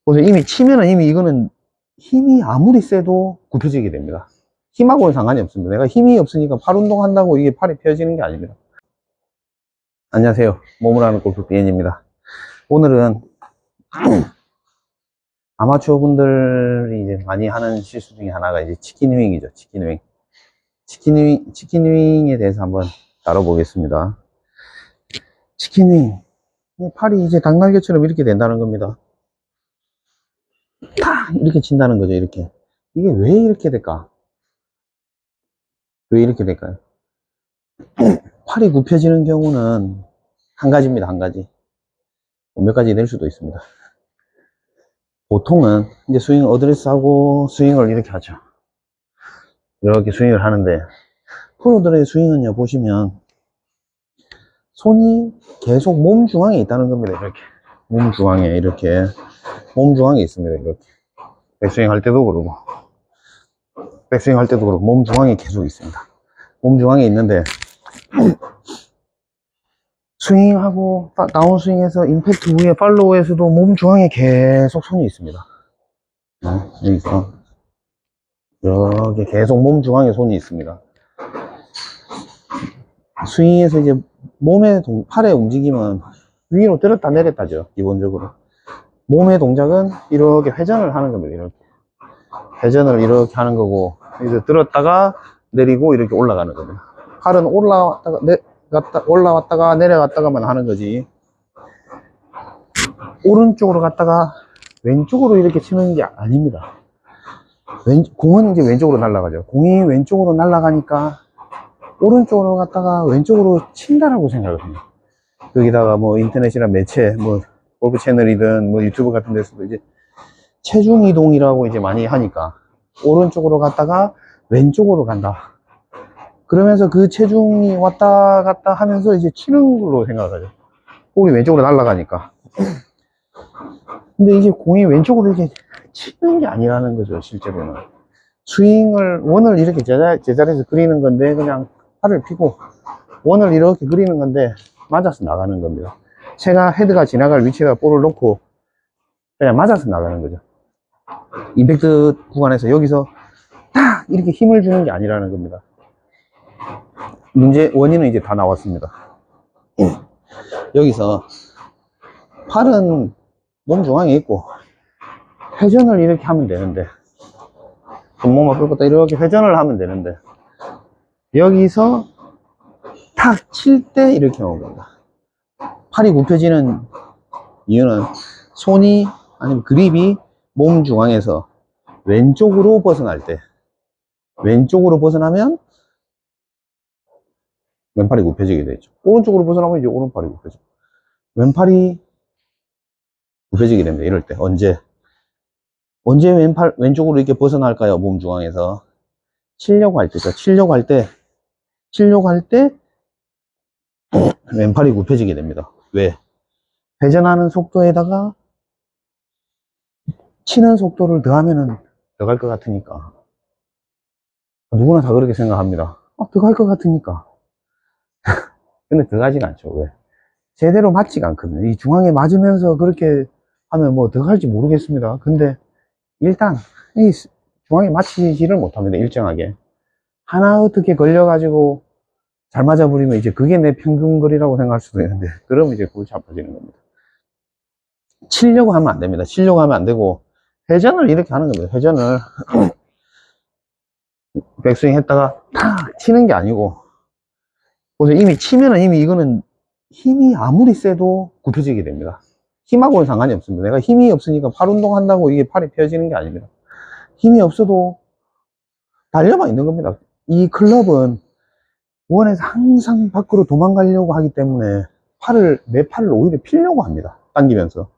그래서 이미 치면은 이미 이거는 힘이 아무리 세도 굽혀지게 됩니다. 힘하고는 상관이 없습니다. 내가 힘이 없으니까 팔 운동한다고 이게 팔이 펴지는 게 아닙니다. 안녕하세요. 몸을 하는 골프 비엔입니다. 오늘은 아마추어 분들이 이제 많이 하는 실수 중에 하나가 이제 치킨 윙이죠. 치킨 윙. 치킨 윙에 대해서 한번 다뤄보겠습니다. 치킨 윙. 팔이 이제 닭날개처럼 이렇게 된다는 겁니다. 탁! 이렇게 친다는 거죠, 이렇게. 이게 왜 이렇게 될까? 왜 이렇게 될까요? 팔이 굽혀지는 경우는 한 가지입니다, 한 가지. 몇 가지 낼 수도 있습니다. 보통은 이제 스윙 어드레스하고 스윙을 이렇게 하죠. 이렇게 스윙을 하는데, 프로들의 스윙은요, 보시면 손이 계속 몸 중앙에 있다는 겁니다, 이렇게. 몸 중앙에, 이렇게. 몸 중앙에 있습니다, 이렇게. 백스윙 할 때도 그러고, 백스윙 할 때도 그러고, 몸 중앙에 계속 있습니다. 몸 중앙에 있는데, 스윙하고 다운스윙에서 임팩트 후에 팔로우에서도 몸 중앙에 계속 손이 있습니다. 여기서 여기 계속 몸 중앙에 손이 있습니다. 스윙에서 이제 몸의 팔의 움직임은 위로 들었다 내렸다죠, 기본적으로. 몸의 동작은 이렇게 회전을 하는 겁니다. 이렇게 회전을 이렇게 하는 거고, 이제 들었다가 내리고 이렇게 올라가는 겁니다. 팔은 올라왔다가 내려갔다가만 하는 거지, 오른쪽으로 갔다가 왼쪽으로 이렇게 치는 게 아닙니다. 공은 이제 왼쪽으로 날아가죠. 공이 왼쪽으로 날아가니까 오른쪽으로 갔다가 왼쪽으로 친다라고 생각을 해요. 여기다가 뭐 인터넷이나 매체, 뭐 골프 채널이든 뭐 유튜브 같은 데서도 이제 체중 이동이라고 이제 많이 하니까 오른쪽으로 갔다가 왼쪽으로 간다. 그러면서 그 체중이 왔다 갔다 하면서 이제 치는 걸로 생각하죠. 공이 왼쪽으로 날아가니까. 근데 이게 공이 왼쪽으로 이렇게 치는 게 아니라는 거죠, 실제로는. 원을 이렇게 제자리에서 그리는 건데, 그냥 팔을 펴고, 원을 이렇게 그리는 건데, 맞아서 나가는 겁니다. 제가 헤드가 지나갈 위치에다 볼을 놓고, 그냥 맞아서 나가는 거죠. 임팩트 구간에서 여기서 딱! 이렇게 힘을 주는 게 아니라는 겁니다. 원인은 이제 다 나왔습니다. 여기서 팔은 몸 중앙에 있고 회전을 이렇게 하면 되는데, 손목만 끌고 이렇게 회전을 하면 되는데, 여기서 탁 칠 때 이렇게 오는 겁니다. 팔이 굽혀지는 이유는 손이 아니면 그립이 몸 중앙에서 왼쪽으로 벗어날 때, 왼쪽으로 벗어나면 왼팔이 굽혀지게 되죠. 오른쪽으로 벗어나면 이제 오른팔이 굽혀지고, 왼팔이 굽혀지게 됩니다. 이럴 때 언제 왼쪽으로 이렇게 벗어날까요? 몸 중앙에서 치려고 할 때죠. 치려고 할 때 왼팔이 굽혀지게 됩니다. 왜? 회전하는 속도에다가 치는 속도를 더하면은 더 갈 것 같으니까. 누구나 다 그렇게 생각합니다. 더 갈 것 같으니까. 근데 더 가지가 않죠. 왜? 제대로 맞지가 않거든요. 이 중앙에 맞으면서 그렇게 하면 뭐 더 갈지 모르겠습니다. 근데 일단 이 중앙에 맞히지를 못합니다. 일정하게 하나 어떻게 걸려가지고 잘 맞아버리면 이제 그게 내 평균거리라고 생각할 수도 있는데, 그러면 이제 골치 아파지는 겁니다. 치려고 하면 안 됩니다. 치려고 하면 안 되고, 회전을 이렇게 하는 겁니다. 회전을 백스윙 했다가 탁 치는 게 아니고, 그래서 이미 치면은 이미 이거는 힘이 아무리 세도 굽혀지게 됩니다. 힘하고는 상관이 없습니다. 내가 힘이 없으니까 팔 운동한다고 이게 팔이 펴지는 게 아닙니다. 힘이 없어도 달려만 있는 겁니다. 이 클럽은 원에서 항상 밖으로 도망가려고 하기 때문에 내 팔을 오히려 피려고 합니다. 당기면서.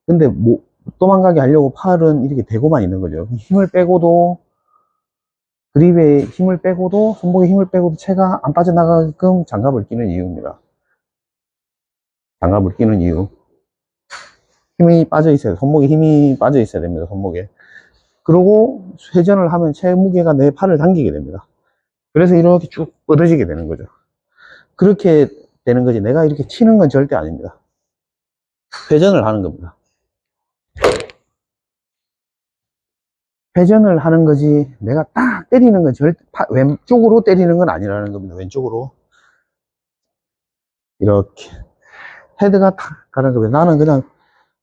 근데 뭐 도망가게 하려고 팔은 이렇게 대고만 있는 거죠. 힘을 빼고도, 그립에 힘을 빼고도, 손목에 힘을 빼고도 채가 안 빠져나가게끔 장갑을 끼는 이유입니다. 장갑을 끼는 이유. 힘이 빠져 있어야 돼요. 손목에 힘이 빠져 있어야 됩니다. 손목에. 그리고 회전을 하면 채 무게가 내 팔을 당기게 됩니다. 그래서 이렇게 쭉 뻗어지게 되는 거죠. 그렇게 되는 거지, 내가 이렇게 치는 건 절대 아닙니다. 회전을 하는 겁니다. 회전을 하는 거지, 내가 딱 때리는 건 절대, 왼쪽으로 때리는 건 아니라는 겁니다. 왼쪽으로. 이렇게. 헤드가 탁 가는 겁니다. 나는 그냥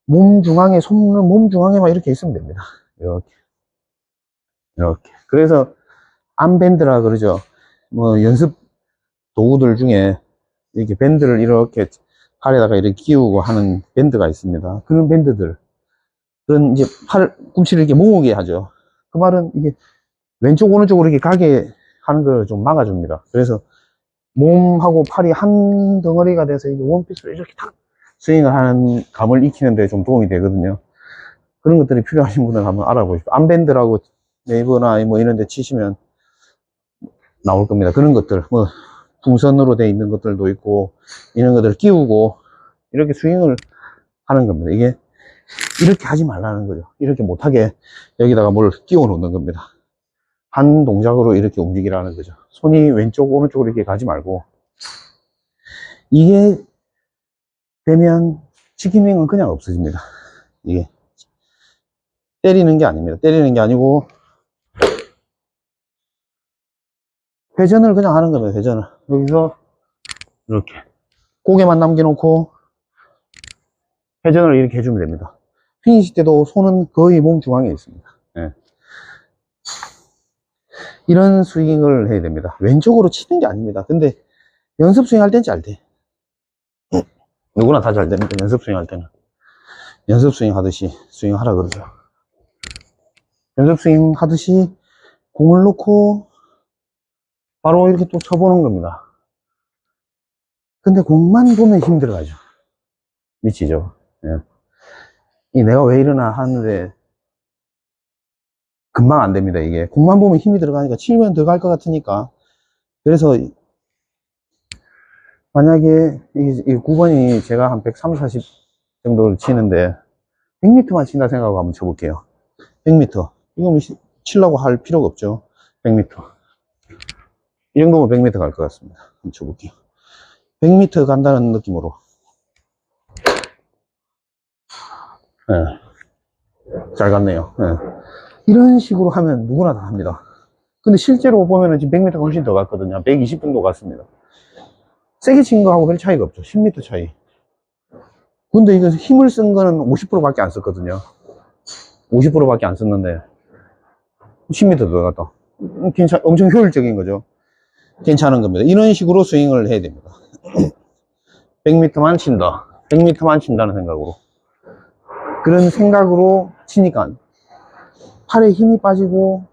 몸 중앙에, 손을 몸 중앙에만 이렇게 있으면 됩니다. 이렇게. 이렇게. 그래서, 암밴드라 그러죠. 뭐, 연습 도구들 중에, 이렇게 밴드를 이렇게 팔에다가 이렇게 끼우고 하는 밴드가 있습니다. 그런 밴드들. 그런 이제 꿈치를 이렇게 모으게 하죠. 그 말은 이게 왼쪽, 오른쪽으로 이렇게 가게 하는 걸 좀 막아줍니다. 그래서 몸하고 팔이 한 덩어리가 돼서 이게 원피스로 이렇게 탁 스윙을 하는 감을 익히는데 좀 도움이 되거든요. 그런 것들이 필요하신 분은 한번 알아보십시오. 암밴드라고 네이버나 뭐 이런 데 치시면 나올 겁니다. 그런 것들, 뭐, 풍선으로 돼 있는 것들도 있고, 이런 것들을 끼우고, 이렇게 스윙을 하는 겁니다. 이게, 이렇게 하지 말라는 거죠. 이렇게 못하게 여기다가 뭘 끼워 놓는 겁니다. 한 동작으로 이렇게 움직이라는 거죠. 손이 왼쪽, 오른쪽으로 이렇게 가지 말고, 이게 되면 치킨윙은 그냥 없어집니다. 이게. 때리는 게 아닙니다. 때리는 게 아니고, 회전을 그냥 하는 겁니다. 회전을. 여기서, 이렇게. 고개만 남겨놓고, 회전을 이렇게 해주면 됩니다. 피니시 때도 손은 거의 몸 중앙에 있습니다. 예. 이런 스윙을 해야 됩니다. 왼쪽으로 치는 게 아닙니다. 근데 연습 스윙 할 땐 잘 돼. 누구나 다 잘 됩니다. 연습 스윙 할 때는. 연습 스윙 하듯이 스윙 하라 그러죠. 연습 스윙 하듯이 공을 놓고 바로 이렇게 또 쳐보는 겁니다. 근데 공만 보면 힘들어가죠. 미치죠. 예. 내가 왜 이러나 하는데 금방 안 됩니다. 이게 공만 보면 힘이 들어가니까 치면 들어갈 것 같으니까. 그래서 만약에 이 9번이 제가 한 130, 40 정도를 치는데 100m만 친다 생각하고 한번 쳐볼게요. 100m. 이거 뭐 치려고 할 필요가 없죠. 100m. 이 정도면 100m 갈 것 같습니다. 한번 쳐볼게요. 100m 간다는 느낌으로. 네. 잘 갔네요. 네. 이런 식으로 하면 누구나 다 합니다. 근데 실제로 보면은 지금 100m 훨씬 더 갔거든요. 120 정도 갔습니다. 세게 친 거하고 별 차이가 없죠. 10m 차이. 근데 이거 힘을 쓴 거는 50% 밖에 안 썼거든요. 50% 밖에 안 썼는데 10m 더 갔다. 엄청 효율적인 거죠. 괜찮은 겁니다. 이런 식으로 스윙을 해야 됩니다. 100m만 친다. 100m만 친다는 생각으로. 그런 생각으로 치니까 팔에 힘이 빠지고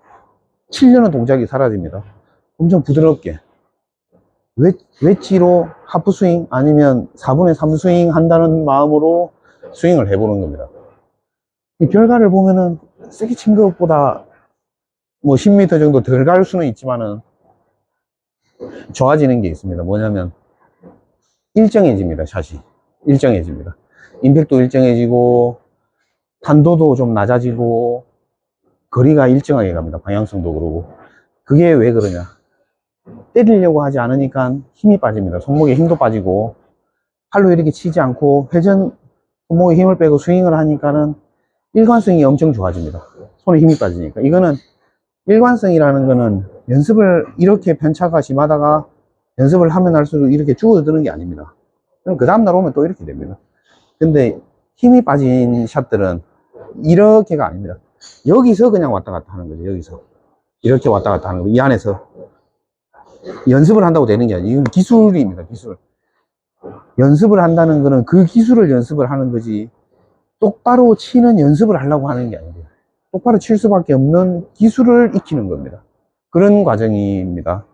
치려는 동작이 사라집니다. 엄청 부드럽게. 웨지로 하프 스윙 아니면 4분의 3 스윙 한다는 마음으로 스윙을 해보는 겁니다. 이 결과를 보면은 세게 친 것보다 뭐 10m 정도 덜 갈 수는 있지만은 좋아지는 게 있습니다. 뭐냐면 일정해집니다. 샷이 일정해집니다. 임팩도 일정해지고 탄도도 좀 낮아지고 거리가 일정하게 갑니다. 방향성도 그러고. 그게 왜 그러냐, 때리려고 하지 않으니까 힘이 빠집니다. 손목에 힘도 빠지고 팔로 이렇게 치지 않고 회전, 손목에 힘을 빼고 스윙을 하니까는 일관성이 엄청 좋아집니다. 손에 힘이 빠지니까. 이거는 일관성이라는 거는 연습을 이렇게 편차가 심하다가 연습을 하면 할수록 이렇게 줄어드는 게 아닙니다. 그럼 그 다음날 오면 또 이렇게 됩니다. 근데 힘이 빠진 샷들은 이렇게가 아닙니다. 여기서 그냥 왔다 갔다 하는 거죠. 여기서 이렇게 왔다 갔다 하는 거. 이 안에서 연습을 한다고 되는 게 아니에요. 이건 기술입니다. 기술. 연습을 한다는 거는 그 기술을 연습을 하는 거지 똑바로 치는 연습을 하려고 하는 게 아니에요. 똑바로 칠 수밖에 없는 기술을 익히는 겁니다. 그런 과정입니다.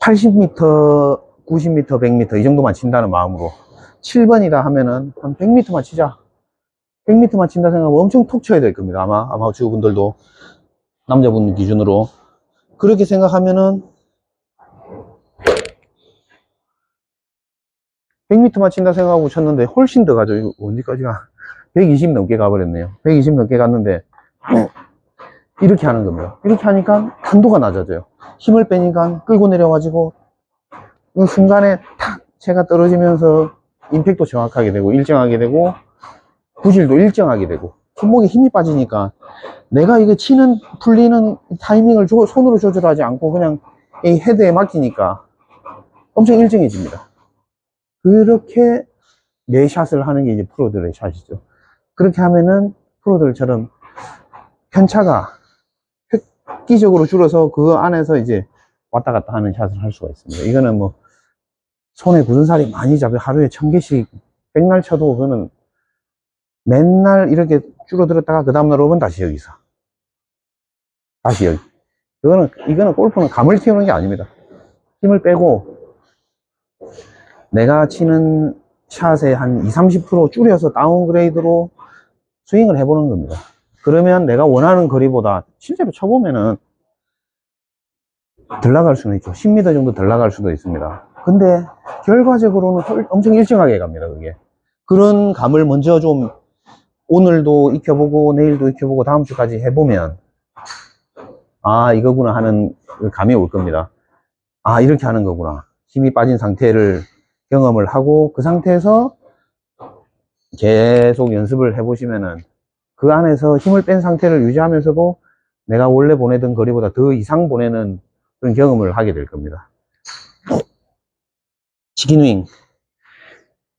80m, 90m, 100m 이 정도만 친다는 마음으로 7번이다 하면은 한 100m만 치자. 100m만 친다 생각하면 엄청 톡 쳐야 될 겁니다. 아마 아마추어 분들도 남자분 기준으로 그렇게 생각하면은 100m만 친다 생각하고 쳤는데 훨씬 더 가죠. 이거 언제까지가 120 넘게 가버렸네요. 120 넘게 갔는데 이렇게 하는 겁니다. 이렇게 하니까 탄도가 낮아져요. 힘을 빼니까 끌고 내려가지고 이 순간에 탁 채가 떨어지면서 임팩도 정확하게 되고 일정하게 되고 구질도 일정하게 되고 손목에 힘이 빠지니까 내가 이거 풀리는 타이밍을 손으로 조절하지 않고 그냥 이 헤드에 맡기니까 엄청 일정해집니다. 그렇게 내 샷을 하는 게 이제 프로들의 샷이죠. 그렇게 하면은 프로들처럼 편차가 획기적으로 줄어서 그 안에서 이제 왔다 갔다 하는 샷을 할 수가 있습니다. 이거는 뭐 손에 굳은 살이 많이 잡혀 하루에 1000개씩 백날 쳐도 그거는 맨날 이렇게 줄어들었다가 그 다음날 오면 다시 여기서 다시 여기. 이거는 골프는 감을 키우는 게 아닙니다. 힘을 빼고 내가 치는 샷의 한 20-30% 줄여서 다운그레이드로 스윙을 해보는 겁니다. 그러면 내가 원하는 거리보다 실제로 쳐보면은 덜 나갈 수는 있죠. 10m 정도 덜 나갈 수도 있습니다. 근데 결과적으로는 엄청 일정하게 갑니다. 그게 그런 감을 먼저 좀 오늘도 익혀보고 내일도 익혀보고 다음 주까지 해보면 아 이거구나 하는 감이 올 겁니다. 아 이렇게 하는 거구나. 힘이 빠진 상태를 경험을 하고 그 상태에서 계속 연습을 해보시면은 그 안에서 힘을 뺀 상태를 유지하면서도 내가 원래 보내던 거리보다 더 이상 보내는 그런 경험을 하게 될 겁니다. 치킨윙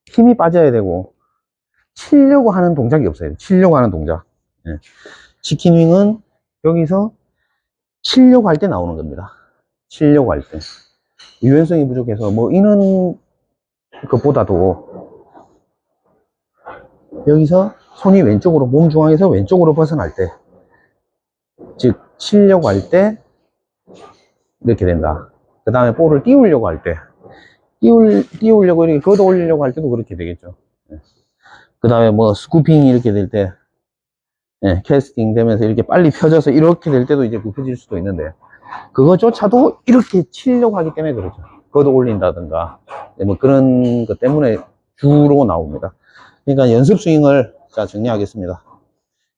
힘이 빠져야 되고 치려고 하는 동작이 없어요. 치려고 하는 동작. 예. 치킨윙은 여기서 치려고 할 때 나오는 겁니다. 치려고 할 때. 유연성이 부족해서 뭐 이런 것보다도 여기서 손이 왼쪽으로 몸 중앙에서 왼쪽으로 벗어날 때, 즉 치려고 할 때 이렇게 된다. 그 다음에 볼을 띄우려고 할 때, 띄우려고 이렇게 걷어 올리려고 할 때도 그렇게 되겠죠. 그 다음에 뭐 스쿠핑 이렇게 될 때, 예, 캐스팅 되면서 이렇게 빨리 펴져서 이렇게 될 때도 이제 굽혀질 수도 있는데, 그거조차도 이렇게 치려고 하기 때문에 그렇죠. 걷어 올린다든가, 뭐 그런 것 때문에 주로 나옵니다. 그러니까 연습 스윙을, 자, 정리하겠습니다.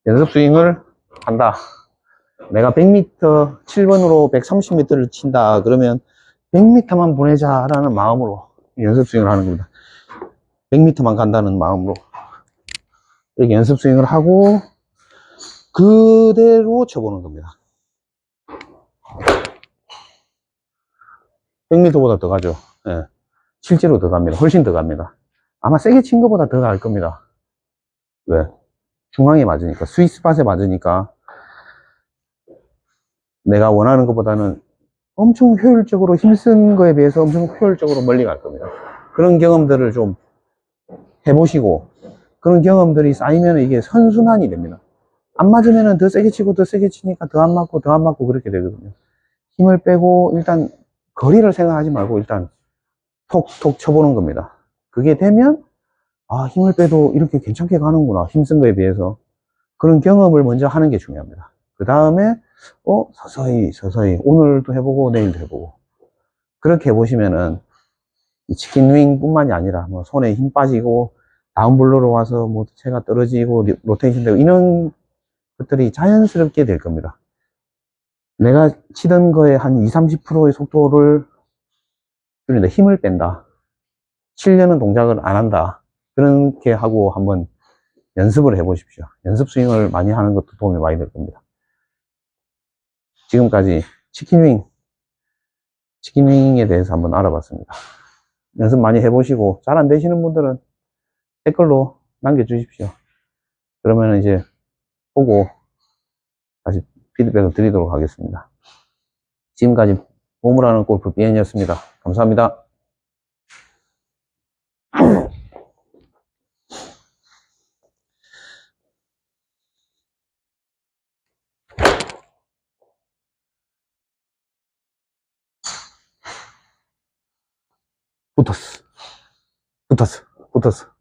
연습 스윙을 한다. 내가 100m, 7번으로 130m를 친다. 그러면 100m만 보내자라는 마음으로 연습 스윙을 하는 겁니다. 100m만 간다는 마음으로. 이렇게 연습 스윙을 하고, 그대로 쳐보는 겁니다. 100m보다 더 가죠. 예. 실제로 더 갑니다. 훨씬 더 갑니다. 아마 세게 친 것보다 더 갈 겁니다. 왜? 중앙에 맞으니까, 스윗스팟에 맞으니까, 내가 원하는 것보다는 엄청 효율적으로 힘쓴 거에 비해서 엄청 효율적으로 멀리 갈 겁니다. 그런 경험들을 좀 해보시고, 그런 경험들이 쌓이면 이게 선순환이 됩니다. 안 맞으면 더 세게 치고 더 세게 치니까 더 안 맞고 더 안 맞고 그렇게 되거든요. 힘을 빼고 일단 거리를 생각하지 말고 일단 톡톡 쳐보는 겁니다. 그게 되면 아 힘을 빼도 이렇게 괜찮게 가는구나, 힘쓴 거에 비해서. 그런 경험을 먼저 하는 게 중요합니다. 그 다음에 서서히 오늘도 해보고 내일도 해보고 그렇게 해보시면은 이 치킨윙 뿐만이 아니라 뭐 손에 힘 빠지고 다운블로로 와서 뭐 체가 떨어지고 로테이션 되고 이런 것들이 자연스럽게 될 겁니다. 내가 치던 거에 한 20-30%의 속도를 줄인다. 힘을 뺀다. 치려는 동작을 안 한다. 그렇게 하고 한번 연습을 해 보십시오. 연습 스윙을 많이 하는 것도 도움이 많이 될 겁니다. 지금까지 치킨윙에 대해서 한번 알아봤습니다. 연습 많이 해보시고 잘 안 되시는 분들은 댓글로 남겨주십시오. 그러면 이제 보고 다시 피드백을 드리도록 하겠습니다. 지금까지 보물하는 골프 BN이었습니다. 감사합니다. 붙었어.